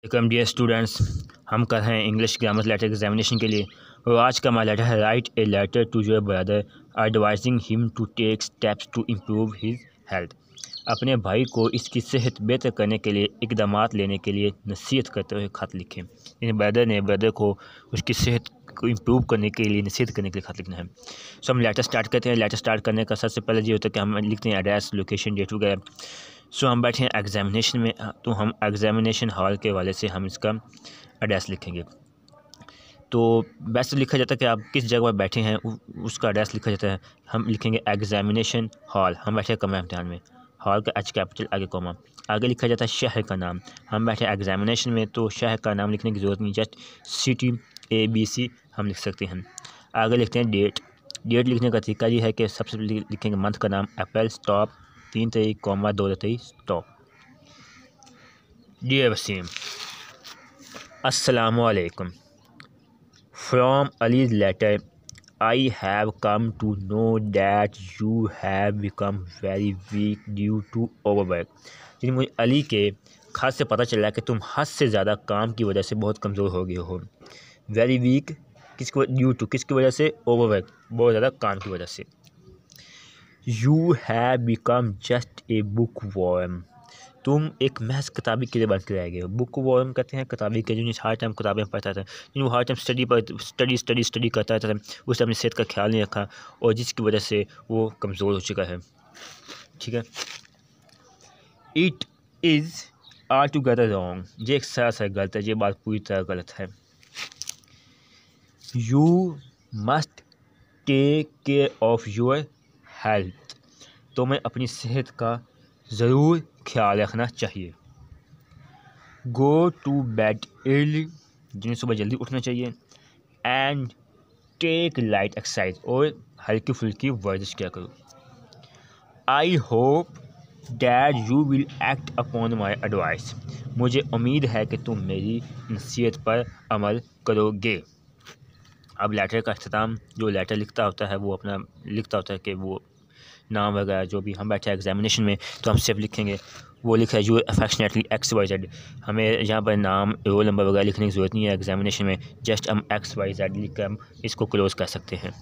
Welcome dear students, हम कर रहे हैं इंग्लिश ग्रामर लेटर एग्जामिनेशन के लिए। और आज का हमारा लेटर है write a letter to your brother advising him to take steps to improve his health. अपने भाई को इसकी सेहत बेहतर करने के लिए इकदाम लेने के लिए नसीहत करते हुए खत लिखें। इन ब्रदर को उसकी सेहत को इम्प्रूव करने के लिए नसीहत करने के लिए खत लिखना है। सो हम लेटर स्टार्ट करते हैं। लेटर स्टार्ट करने का सबसे पहले ये होता है कि हम लिखते हैं एड्रेस, लोकेशन, डेट वगैरह। सो हम बैठे हैं एग्जामिनेशन में, तो हम एग्जामिनेशन हॉल के वाले से हम इसका एड्रेस लिखेंगे। तो वैसे लिखा जाता है कि आप किस जगह पर बैठे हैं उसका एड्रेस लिखा जाता है। हम लिखेंगे एग्जामिनेशन हॉल, हम बैठे कॉमा इम्तिहान में, हॉल का एच कैपिटल आगे कॉमा, आगे लिखा जाता है शहर का नाम। हम बैठे एग्जामिनेशन में तो शहर का नाम लिखने की ज़रूरत नहीं, जस्ट सिटी ABC हम लिख सकते हैं। आगे लिखते हैं डेट लिखने का तरीका ये है कि सबसे लिखेंगे मंथ का नाम अप्रैल, स्टॉप 3 तारीख, कॉमा 2 तारीख, स्टॉप। डियर वसीम, अस्सलामुअलैकुम। From Ali's letter I have come to know that you have become very weak due to overwork. यानी मुझे अली के खास से पता चला कि तुम हद से ज़्यादा काम की वजह से बहुत कमज़ोर हो गए हो। वेरी वीक किसको, ड्यू टू किसकी वजह से, ओवरवर्क बहुत ज़्यादा काम की वजह से। You have become just a bookworm, तुम एक महज किताबी कीड़े बन के रह गए हो। बुक वॉर्म कहते हैं किताबी के जो हर टाइम किताबें पढ़ता था, वो हर टाइम स्टडी करता था, उसने अपनी सेहत का ख्याल नहीं रखा और जिसकी वजह से वो कमज़ोर हो चुका है। ठीक है। It is all together wrong, ये एक सरासर गलत है, ये बात पूरी तरह गलत है। You must take care of your health, तुम्हें अपनी सेहत का ज़रूर ख्याल रखना चाहिए। गो टू बेड अर्ली, जिन्हें सुबह जल्दी उठना चाहिए। एंड टेक लाइट एक्सरसाइज, और हल्की फुल्की वर्जिश किया करो। I hope that you will act upon my advice, मुझे उम्मीद है कि तुम मेरी नसीहत पर अमल करोगे। अब लेटर का अख्ताम जो लेटर लिखता होता है वो अपना लिखता होता है कि वो नाम वगैरह जो भी, हम बैठे एग्जामिनेशन में तो हम सिर्फ लिखेंगे, वो लिखा है यू अफेक्शनेटली XYZ। हमें यहाँ पर नाम, रोल नंबर वगैरह लिखने की ज़रूरत नहीं है एग्जामिनेशन में, जस्ट हम XYZ लिख कर हम इसको क्लोज़ कर सकते हैं।